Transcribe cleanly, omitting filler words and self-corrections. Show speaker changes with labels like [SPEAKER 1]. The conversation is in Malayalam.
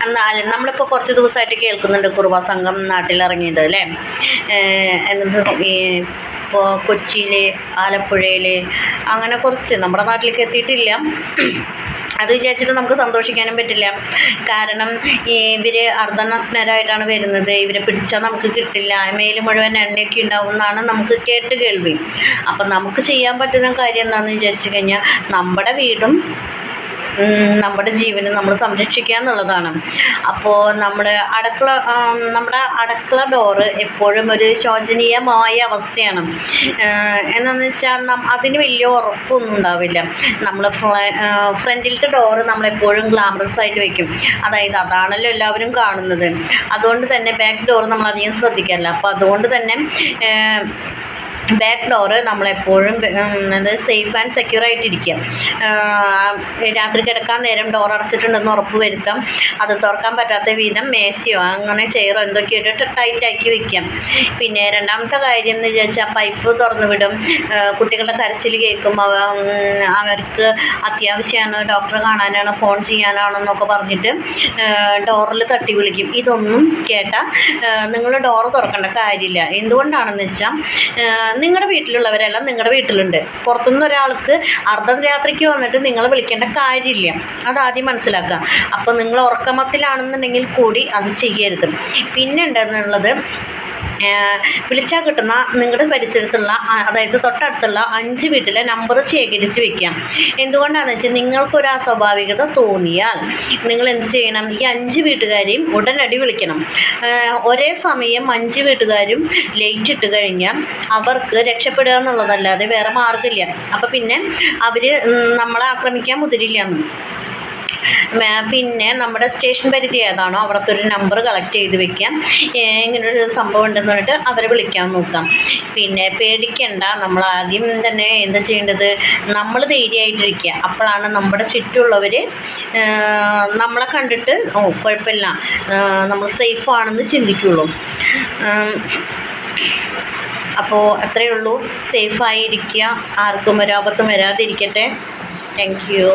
[SPEAKER 1] എന്നാലും നമ്മളിപ്പോൾ കുറച്ച് ദിവസമായിട്ട് കേൾക്കുന്നുണ്ട് കുറുവാ സംഘം നാട്ടിലിറങ്ങിയത് അല്ലേ. എന്നിട്ട് ഇപ്പോൾ കൊച്ചിയിൽ, ആലപ്പുഴയിൽ അങ്ങനെ കുറച്ച് നമ്മുടെ നാട്ടിലേക്ക് എത്തിയിട്ടില്ല. അത് വിചാരിച്ചിട്ട് നമുക്ക് സന്തോഷിക്കാനും പറ്റില്ല. കാരണം ഇവർ അർദ്ധനഗ്നരായിട്ടാണ് വരുന്നത്. ഇവരെ പിടിച്ചാൽ നമുക്ക് കിട്ടില്ല, മേല് മുഴുവൻ എണ്ണയൊക്കെ ഉണ്ടാവും എന്നാണ് നമുക്ക് കേട്ട് കേൾവി. അപ്പം നമുക്ക് ചെയ്യാൻ പറ്റുന്ന കാര്യം എന്താണെന്ന് വിചാരിച്ചു കഴിഞ്ഞാൽ നമ്മുടെ വീടും നമ്മുടെ ജീവനും നമ്മൾ സംരക്ഷിക്കുക എന്നുള്ളതാണ്. അപ്പോൾ നമ്മുടെ അടുക്കള ഡോറ് എപ്പോഴും ഒരു ശോചനീയമായ അവസ്ഥയാണ്. എന്താണെന്ന് വെച്ചാൽ അതിന് വലിയ ഉറപ്പൊന്നും ഉണ്ടാവില്ല. നമ്മൾ ഫ്രണ്ടിലത്തെ ഡോറ് നമ്മളെപ്പോഴും ഗ്ലാമറസ് ആയിട്ട് വെക്കും. അതായത് അതാണല്ലോ എല്ലാവരും കാണുന്നത്. അതുകൊണ്ട് തന്നെ ബാക്ക് ഡോറ് നമ്മളധികം ശ്രദ്ധിക്കാറില്ല. അപ്പോൾ അതുകൊണ്ട് തന്നെ ബാക്ക് ഡോറ് നമ്മളെപ്പോഴും സേഫ് ആൻഡ് സെക്യൂർ ആയിട്ടിരിക്കുക. രാത്രി കിടക്കാൻ നേരം ഡോർ അടച്ചിട്ടുണ്ടെന്ന് ഉറപ്പ് വരുത്താം. അത് തുറക്കാൻ പറ്റാത്ത വിധം മേശയോ അങ്ങനെ ചെയറോ എന്തൊക്കെയോ ഇട്ടിട്ട് ടൈറ്റാക്കി വെക്കാം. പിന്നെ രണ്ടാമത്തെ കാര്യം എന്ന് വിചാരിച്ചാൽ പൈപ്പ് തുറന്നു വിടും. കുട്ടികളുടെ കരച്ചിൽ കേൾക്കും. അവർക്ക് അത്യാവശ്യമാണ്, ഡോക്ടറെ കാണാനാണ്, ഫോൺ ചെയ്യാനാണെന്നൊക്കെ പറഞ്ഞിട്ട് ഡോറിൽ തട്ടി വിളിക്കും. ഇതൊന്നും കേട്ടാൽ നിങ്ങൾ ഡോറ് തുറക്കേണ്ട കാര്യമില്ല. എന്തുകൊണ്ടാണെന്ന് വെച്ചാൽ നിങ്ങളുടെ വീട്ടിലുള്ളവരെല്ലാം നിങ്ങളുടെ വീട്ടിലുണ്ട്. പുറത്തുനിന്ന് ഒരാൾക്ക് അർദ്ധരാത്രിക്ക് വന്നിട്ട് നിങ്ങൾ വിളിക്കേണ്ട കാര്യമില്ല. അതാദ്യം മനസ്സിലാക്കുക. അപ്പോൾ നിങ്ങൾ ഉറക്കമത്തിലാണെന്നുണ്ടെങ്കിൽ കൂടി അത് ചെയ്യരുത്. പിന്നെ ഉണ്ടെന്നുള്ളത്, വിളിച്ചാൽ കിട്ടുന്ന നിങ്ങളുടെ പരിസരത്തുള്ള, അതായത് തൊട്ടടുത്തുള്ള 5 വീട്ടിലെ നമ്പർ ശേഖരിച്ച് വെക്കാം. എന്തുകൊണ്ടാണെന്ന് വെച്ചാൽ നിങ്ങൾക്കൊരു അസ്വാഭാവികത തോന്നിയാൽ നിങ്ങൾ എന്ത് ചെയ്യണം? ഈ 5 വീട്ടുകാരെയും ഉടനടി വിളിക്കണം. ഒരേ സമയം 5 വീട്ടുകാരും ലൈറ്റ് ഇട്ട് കഴിഞ്ഞാൽ അവർക്ക് രക്ഷപ്പെടുക എന്നുള്ളതല്ലാതെ വേറെ മാർഗ്ഗമില്ല. അപ്പം പിന്നെ അവർ നമ്മളെ ആക്രമിക്കാൻ മുതിരില്ല. പിന്നെ നമ്മുടെ സ്റ്റേഷൻ പരിധി ഏതാണോ അവിടുത്തെ ഒരു നമ്പർ കളക്ട് ചെയ്ത് വെക്കാം. ഇങ്ങനൊരു സംഭവം ഉണ്ടെന്ന് പറഞ്ഞിട്ട് അവരെ വിളിക്കാൻ നോക്കാം. പിന്നെ പേടിക്കണ്ട. നമ്മൾ ആദ്യം തന്നെ എന്താ ചെയ്യേണ്ടത്? നമ്മൾ ധൈര്യമായിട്ടിരിക്കുക. അപ്പോഴാണ് നമ്മുടെ ചുറ്റുമുള്ളവർ നമ്മളെ കണ്ടിട്ട് കുഴപ്പമില്ല, നമ്മൾ സേഫ് ആണെന്ന് ചിന്തിക്കുള്ളൂ. അപ്പോൾ അത്രയേ ഉള്ളൂ. സേഫായിരിക്കുക. ആർക്കും ഒരാപത്തും വരാതിരിക്കട്ടെ. Thank you.